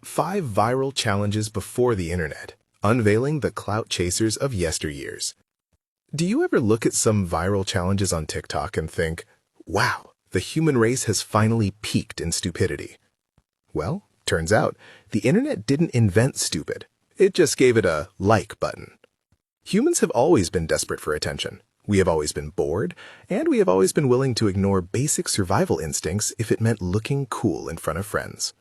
5 viral challenges before the internet, unveiling the clout chasers of yesteryears. Do you ever look at some viral challenges on TikTok and think, wow, the human race has finally peaked in stupidity? Well, turns out, the internet didn't invent stupid. It just gave it a like button. Humans have always been desperate for attention. We have always been bored, and we have always been willing to ignore basic survival instincts if it meant looking cool in front of friends.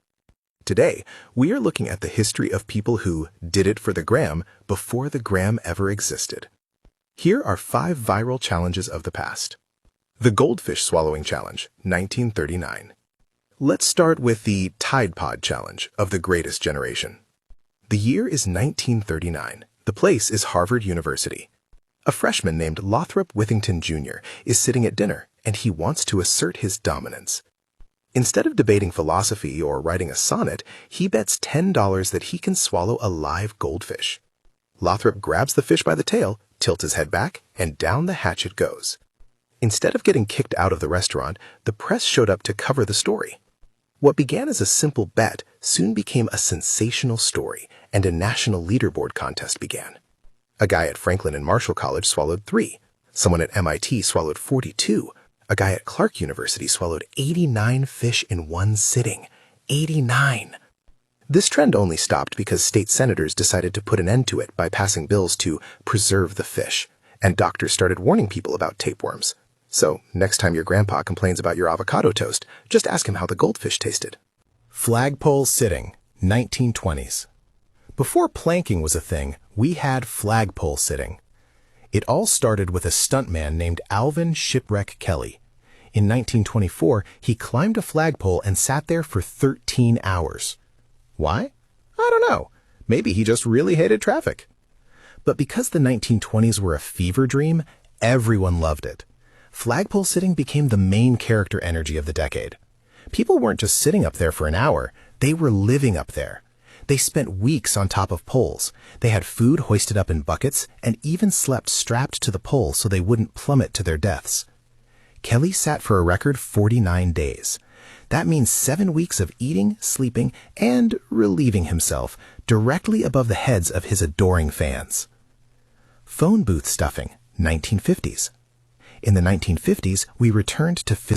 Today, we are looking at the history of people who did it for the gram before the gram ever existed. Here are 5 viral challenges of the past. The Goldfish Swallowing Challenge, 1939. Let's start with the Tide Pod Challenge of the Greatest Generation. The year is 1939. The place is Harvard University. A freshman named Lothrop Withington Jr. is sitting at dinner, and he wants to assert his dominance. Instead of debating philosophy or writing a sonnet, he bets $10 that he can swallow a live goldfish. Lothrop grabs the fish by the tail, tilts his head back, and down the hatch it goes. Instead of getting kicked out of the restaurant, the press showed up to cover the story. What began as a simple bet soon became a sensational story, and a national leaderboard contest began. A guy at Franklin and Marshall College swallowed 3. Someone at MIT swallowed 42. A guy at Clark University swallowed 89 fish in one sitting. 89! This trend only stopped because state senators decided to put an end to it by passing bills to preserve the fish, and doctors started warning people about tapeworms. So, next time your grandpa complains about your avocado toast, just ask him how the goldfish tasted. Flagpole sitting, 1920s. Before planking was a thing, we had flagpole sitting. It all started with a stuntman named Alvin Shipwreck Kelly. In 1924, he climbed a flagpole and sat there for 13 hours. Why? I don't know. Maybe he just really hated traffic. But because the 1920s were a fever dream, everyone loved it. Flagpole sitting became the main character energy of the decade. People weren't just sitting up there for an hour, they were living up there. They spent weeks on top of poles. They had food hoisted up in buckets and even slept strapped to the pole so they wouldn't plummet to their deaths. Kelly sat for a record 49 days. That means 7 weeks of eating, sleeping, and relieving himself directly above the heads of his adoring fans. Phone booth stuffing, 1950s. In the 1950s, we returned to